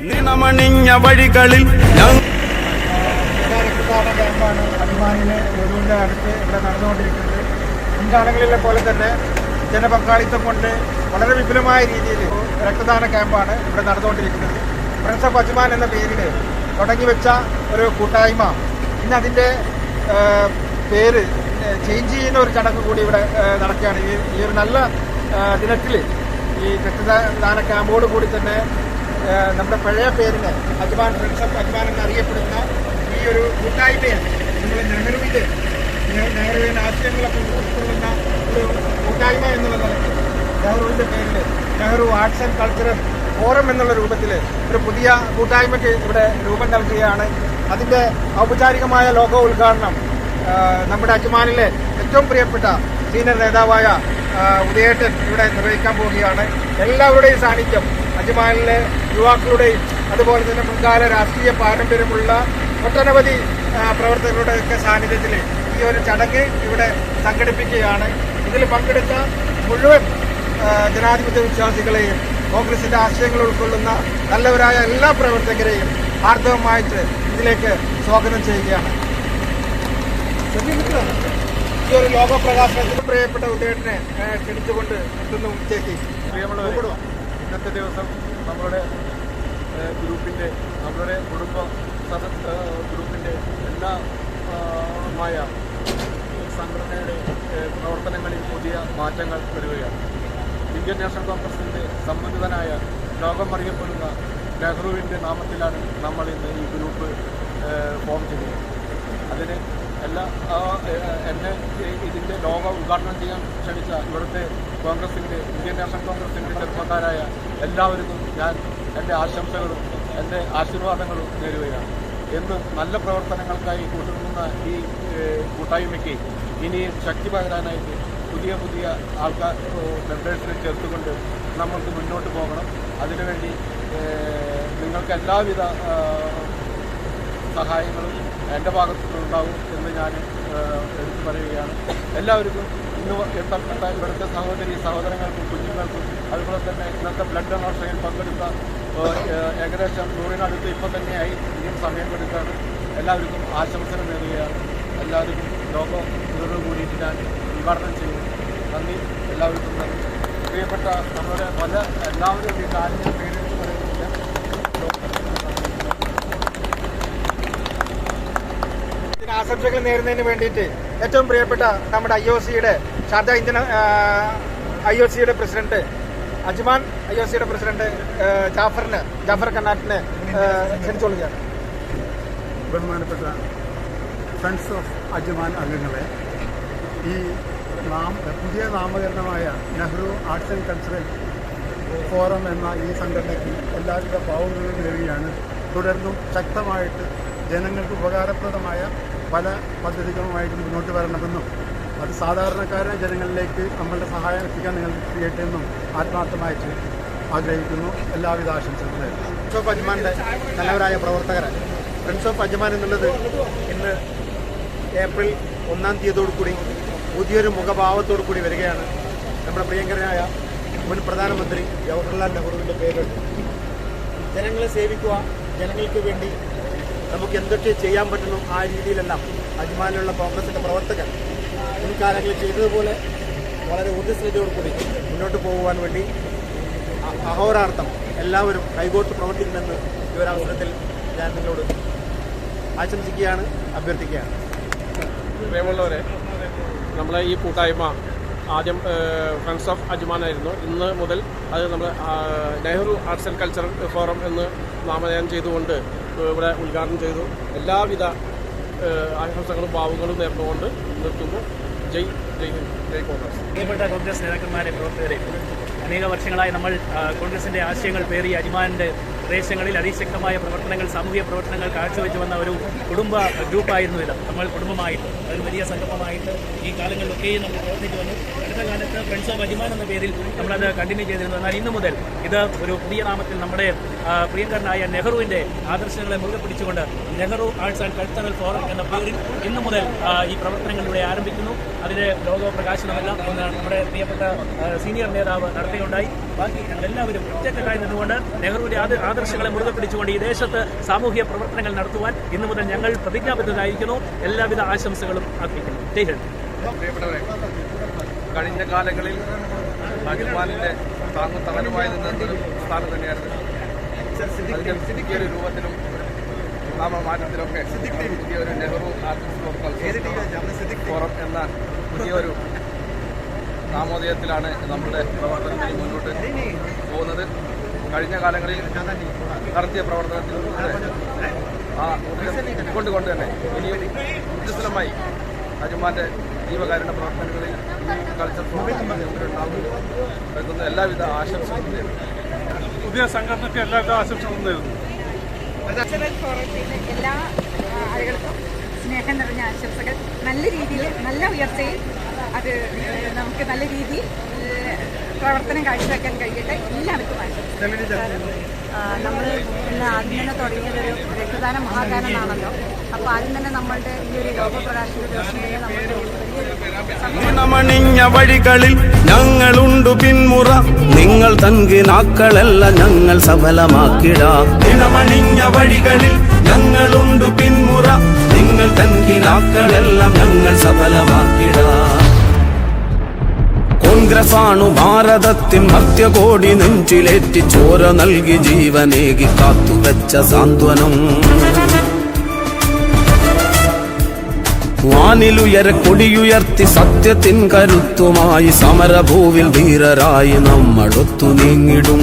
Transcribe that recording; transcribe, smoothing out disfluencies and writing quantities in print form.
നിണമണിഞ്ഞ വഴികളിൽ ക്യാമ്പാണ് അജ്മാനിലെ നെഹ്റുവിൻ്റെ അടുത്ത് ഇവിടെ നടന്നുകൊണ്ടിരിക്കുന്നത്. മുൻകാലങ്ങളിലെ പോലെ തന്നെ ജനപങ്കാളിത്തം കൊണ്ട് വളരെ വിപുലമായ രീതിയിൽ രക്തദാന ക്യാമ്പാണ് ഇവിടെ നടന്നുകൊണ്ടിരിക്കുന്നത്. ഫ്രണ്ട്സ് ഓഫ് അജ്മാൻ എന്ന പേരിൽ തുടങ്ങി വെച്ച ഒരു കൂട്ടായ്മ ഇന്ന് അതിൻ്റെ പേര് ചേഞ്ച് ചെയ്യുന്ന ഒരു ചടങ്ങ് കൂടി ഇവിടെ നടക്കുകയാണ്. ഈ ഒരു നല്ല ദിനത്തിൽ ഈ രക്തദാന ക്യാമ്പോട് കൂടി തന്നെ നമ്മുടെ പഴയ പേരിന് അജ്മാൻ ഫ്രണ്ട്സ് ഓഫ് അജ്മാൻ എന്നറിയപ്പെടുന്ന ഈ ഒരു കൂട്ടായ്മയെ നമ്മൾ നെഹ്റുവിൻ്റെ ആശയങ്ങളൊക്കെ ഉൾക്കൊള്ളുന്ന ഒരു കൂട്ടായ്മ എന്നുള്ള നിലയ്ക്ക് നെഹ്റുവിൻ്റെ പേരിൽ Nehru arts and cultural forum എന്നുള്ള രൂപത്തിൽ ഒരു പുതിയ കൂട്ടായ്മയ്ക്ക് ഇവിടെ രൂപം നൽകുകയാണ്. അതിൻ്റെ ഔപചാരികമായ ലോഗോ ഉദ്ഘാടനം നമ്മുടെ അജ്മാനിലെ ഏറ്റവും പ്രിയപ്പെട്ട സീനിയർ നേതാവായ ഉദയേട്ടൻ ഇവിടെ നിർവഹിക്കാൻ പോവുകയാണ്. എല്ലാവരുടെയും സാന്നിധ്യം, അജ്മാനിലെ യുവാക്കളുടെയും അതുപോലെ തന്നെ മുൻകാല രാഷ്ട്രീയ പാരമ്പര്യമുള്ള ഒട്ടനവധി പ്രവർത്തകരുടെയൊക്കെ സാന്നിധ്യത്തിൽ ഈ ഒരു ചടങ്ങ് ഇവിടെ സംഘടിപ്പിക്കുകയാണ്. ഇതിൽ പങ്കെടുത്ത മുഴുവൻ ജനാധിപത്യ വിശ്വാസികളെയും കോൺഗ്രസിന്റെ ആശയങ്ങൾ ഉൾക്കൊള്ളുന്ന നല്ലവരായ എല്ലാ പ്രവർത്തകരെയും ആർദ്രമായിട്ട് ഇതിലേക്ക് സ്വാഗതം ചെയ്യുകയാണ്. ഈ ഒരു ലോക പ്രകാശനത്തിന് പ്രിയപ്പെട്ട ഉദയേട്ടനെ ക്ഷണിച്ചുകൊണ്ട് എത്തുന്ന ഉച്ചയ്ക്ക് പ്രിയമുള്ളവർ, ഇന്നത്തെ ദിവസം നമ്മളുടെ ഗ്രൂപ്പിൻ്റെ നമ്മളുടെ കുടുംബ ഗ്രൂപ്പിൻ്റെ എല്ലാമായ സംഘടനയുടെ പ്രവർത്തനങ്ങളിൽ പുതിയ മാറ്റങ്ങൾ വരികയാണ്. ഇന്ത്യൻ നാഷണൽ കോൺഗ്രസിൻ്റെ സമ്മതിതനായ ലോകം അറിയപ്പെടുന്ന നെഹ്റുവിൻ്റെ നാമത്തിലാണ് നമ്മൾ ഇന്ന് ഈ ഗ്രൂപ്പ് ഫോം ചെയ്തത്. അതിന് എന്നെ ഇതിൻ്റെ ലോഗോ ഉദ്ഘാടനം ചെയ്യാൻ ക്ഷണിച്ച ഇവിടുത്തെ കോൺഗ്രസിൻ്റെ ഇന്ത്യൻ നാഷണൽ കോൺഗ്രസിൻ്റെ ചെറുപ്പക്കാരായ എല്ലാവർക്കും ഞാൻ എൻ്റെ ആശംസകളും എൻ്റെ ആശീർവാദങ്ങളും നേരുകയാണ്. എന്ന് നല്ല പ്രവർത്തനങ്ങൾക്കായി കൂട്ടുന്ന ഈ കൂട്ടായ്മയ്ക്ക് ഇനിയും ശക്തി പകരാനായിട്ട് പുതിയ ആൾക്കാർ മെമ്പേഴ്സിനെ ചേർത്തുകൊണ്ട് നമ്മൾക്ക് മുന്നോട്ട് പോകണം. അതിനുവേണ്ടി നിങ്ങൾക്ക് എല്ലാവിധ സഹായങ്ങളും എൻ്റെ ഭാഗത്തുനിന്നുണ്ടാവും എന്ന് ഞാൻ എടുത്തു പറയുകയാണ്. എല്ലാവർക്കും ഇന്ന് എത്തപ്പെട്ട ഇവിടുത്തെ സഹോദരങ്ങൾക്കും കുഞ്ഞുങ്ങൾക്കും അതുപോലെ തന്നെ ഇന്നത്തെ ബ്ലഡ് ഡൊണേഷനിൽ പങ്കെടുത്ത ഏകദേശം 100-നടുത്ത് ഇപ്പോൾ തന്നെയായി ഇനിയും സമയം കൊടുത്താണ്. എല്ലാവർക്കും ആശംസകൾ നേടുകയാണ്. എല്ലാവർക്കും ലോകം ഇതോടു കൂടിയിട്ട് ഞാൻ ഉദ്ഘാടനം ചെയ്യുന്നു. നന്ദി, എല്ലാവർക്കും നന്ദി. പ്രിയപ്പെട്ട നമ്മുടെ പല എല്ലാവരും ഈ കാര്യങ്ങൾ പേരെടുത്ത് പറയുന്നില്ല. ആശംസകൾ നേരുന്നതിന് വേണ്ടിയിട്ട് ഏറ്റവും പ്രിയപ്പെട്ട നമ്മുടെ ഷാർജ ഇന്ത്യൻ IOCയുടെ പ്രസിഡന്റ് അജ്മാൻ IOCയുടെ പ്രസിഡന്റ് ജാഫർ കന്നാട്ടിനെ ക്ഷണിച്ചുകൊള്ളുകയാണ്. ബഹുമാനപ്പെട്ട ഫ്രണ്ട്സ് ഓഫ് അജ്മാൻ അംഗങ്ങളെ, ഈ പുതിയ നാമകരണമായ Nehru arts and cultural forum എന്ന ഈ സംഘടനയ്ക്ക് എല്ലാവിധ ഭാവങ്ങളും നേടുകയാണ്. തുടർന്നും ശക്തമായിട്ട് ജനങ്ങൾക്ക് ഉപകാരപ്രദമായ പല പദ്ധതികളുമായിട്ട് മുന്നോട്ട് വരണമെന്നും അത് സാധാരണക്കാരായ ജനങ്ങളിലേക്ക് നമ്മളുടെ സഹായം എത്തിക്കാൻ നിങ്ങൾക്ക് കഴിയട്ടെന്നും ആത്മാർത്ഥമായിട്ട് ആഗ്രഹിക്കുന്നു. എല്ലാവിധ ആശംസകളും. ഫ്രണ്ട്സ് ഓഫ് അജ്മാൻ്റെ നല്ലവരായ പ്രവർത്തകർ, ഫ്രണ്ട്സ് ഓഫ് അജ്മാൻ എന്നുള്ളത് ഇന്ന് ഏപ്രിൽ 1-ാം തീയതിയോടുകൂടി പുതിയൊരു മുഖഭാവത്തോടു കൂടി വരികയാണ്. നമ്മുടെ പ്രിയങ്കരനായ മുൻ പ്രധാനമന്ത്രി ജവഹർലാൽ നെഹ്റുവിൻ്റെ പേരിൽ ജനങ്ങളെ സേവിക്കുക, ജനങ്ങൾക്ക് വേണ്ടി നമുക്ക് എന്തൊക്കെ ചെയ്യാൻ പറ്റുന്നു ആ രീതിയിലെല്ലാം അജ്മാനിലുള്ള കോൺഗ്രസിൻ്റെ പ്രവർത്തകർ മുൻകാലങ്ങളിൽ ചെയ്തതുപോലെ വളരെ ഊർജ്ജസ്വലതയോടുകൂടി മുന്നോട്ട് പോകുവാൻ വേണ്ടി അഹോരാർത്ഥം എല്ലാവരും കൈകോർത്ത് പ്രവർത്തിക്കുമെന്ന് ഈ ഒരവസരത്തിൽ ഞാൻ നിങ്ങളോട് ആശംസിക്കുകയാണ്, അഭ്യർത്ഥിക്കുകയാണ്. പ്രിയമുള്ളവരെ, നമ്മളെ ഈ കൂട്ടായ്മ ആദ്യം ഫ്രണ്ട്സ് ഓഫ് അജ്മാൻ ആയിരുന്നു. ഇന്ന് മുതൽ അത് നമ്മൾ Nehru arts and cultural forum എന്ന് നാമധേയം ചെയ്തുകൊണ്ട് ഇവിടെ ഉദ്ഘാടനം ചെയ്തു. എല്ലാവിധ ആശംസകളും ഭാവുകളും നേർന്നുകൊണ്ട് നിർത്തുന്നു. ജയ് ഹിന്ദ്, ജയ് കോൺഗ്രസ്. പ്രിയപ്പെട്ട കോൺഗ്രസ് നേതാക്കന്മാരെ, പ്രവർത്തകരെ, അനേക വർഷങ്ങളായി നമ്മൾ കോൺഗ്രസിൻ്റെ ആശയങ്ങൾ പേറി അജ്മാനിൻ്റെ പ്രദേശങ്ങളിൽ അതിശക്തമായ പ്രവർത്തനങ്ങൾ, സാമൂഹിക പ്രവർത്തനങ്ങൾ കാഴ്ചവെച്ച് വന്ന ഒരു കുടുംബ ഗ്രൂപ്പായിരുന്നു ഇത്. നമ്മൾ കുടുംബമായിട്ട് ഒരു വലിയ സംഗമമായിട്ട് ഈ കാലങ്ങളിലൊക്കെയും നമ്മൾ പ്രവർത്തിച്ചു വന്നു. അടുത്ത കാലത്ത് ഫ്രണ്ട്സ് ഓഫ് അജ്മാൻ എന്ന പേരിൽ നമ്മളത് കണ്ടിന്യൂ ചെയ്തിരുന്നു. എന്നാൽ ഇന്നു മുതൽ ഇത് ഒരു പുതിയ നാമത്തിൽ നമ്മുടെ പ്രിയങ്കരനായ നെഹ്റുവിൻ്റെ ആദർശങ്ങളെ മുറുകെ പിടിച്ചുകൊണ്ട് Nehru arts and cultural forum എന്ന പേരിൽ ഇന്നു മുതൽ ഈ പ്രവർത്തനങ്ങളിലൂടെ ആരംഭിക്കുന്നു. അതിൻ്റെ ലോഗോ പ്രകാശനമെല്ലാം ഇന്ന് നമ്മുടെ പ്രിയപ്പെട്ട സീനിയർ നേതാവ് നടത്തുകയുണ്ടായി. ബാക്കി ഞങ്ങളെല്ലാവരും ഒറ്റക്കെട്ടായി നിന്നുകൊണ്ട് നെഹ്റുവിൻ്റെ ആദർശങ്ങളെ മുറുകെ പിടിച്ചുകൊണ്ട് ഈ ദേശത്ത് സാമൂഹിക പ്രവർത്തനങ്ങൾ നടത്തുവാൻ ഇന്നു മുതൽ ഞങ്ങൾ പ്രതിജ്ഞാബദ്ധരായിരിക്കുന്നു. എല്ലാവിധ ആശംസകളും അർപ്പിക്കുന്നു. ജയ് ഹിന്ദ്. പ്രിയപ്പെട്ടവരെ, കഴിഞ്ഞ കാലങ്ങളിൽ അജ്മാനിൻ്റെ താങ്ങും തണലുമായി നിന്നൊരു സ്ഥാനം തന്നെയായിരുന്നു. അതിൻ്റെ പുതിയൊരു രൂപത്തിലും നാമമാറ്റത്തിലൊക്കെ പുതിയൊരു നെഹ്റു ആർട്സ് ഫോറം എന്ന പുതിയൊരു നാമോദയത്തിലാണ് നമ്മുടെ പ്രവർത്തനത്തിൽ മുന്നോട്ട് പോകുന്നത്. കഴിഞ്ഞ കാലങ്ങളിൽ നടത്തിയ പ്രവർത്തനത്തിലൂടെ ആ കൊണ്ടുകൊണ്ട് തന്നെ ഇനിയും ഊർജ്ജസ്വലമായി അജ്മാൻ്റെ ജീവകാരുണ്യ പ്രവർത്തനങ്ങളിൽ കൾച്ചർ ഉണ്ടാകുന്ന എല്ലാവിധ ആശംസകളും നേരുന്നു. പുതിയ സംഘടനയ്ക്ക് എല്ലാവിധ ആശംസകളും നേരുന്നു. എല്ലാ ആളുകൾക്കും സ്നേഹം നിറഞ്ഞ ആശംസകൾ. നല്ല രീതിയിൽ, നല്ല ഉയർച്ചയിൽ അത് നമുക്ക് നല്ല രീതിയിൽ പ്രവർത്തനം കാഴ്ചവെക്കാൻ കഴിയട്ടെ. എല്ലാവർക്കും നമ്മൾ ഇന്ന് ആദ്യം തന്നെ തുടങ്ങിയതൊരു രക്തദാന മഹാദാനം ആണല്ലോ. അപ്പോൾ ആദ്യം തന്നെ നമ്മളുടെ ഈ ഒരു ലോകപ്രകാശന ദിവസം മണിഞ്ഞ വഴികളിൽ ഞങ്ങളുണ്ടു പിന്മുറ, നിങ്ങൾ തങ്കിനാക്കളെല്ലാം ഞങ്ങൾ സഫലമാക്കിടാം. ഇണമണിഞ്ഞ വഴികളിൽ ഞങ്ങളുണ്ടു പിന്മുറ, നിങ്ങൾ തങ്കിനാക്കളെല്ലാം ഞങ്ങൾ സഫലമാക്കിടാം. കോൺഗ്രസാണു ഭാരതത്തിൻ മധ്യകോടി നെഞ്ചിലേറ്റി ചോര നൽകി ജീവനേകി കാത്തുവെച്ച സാന്ത്വനം. വാനിലുയര കൊടിയുയർത്തി സത്യത്തിൻ കരുത്തുമായി സമരഭൂവിൽ ധീരരായി നമ്മളൊത്തു നീങ്ങിടും.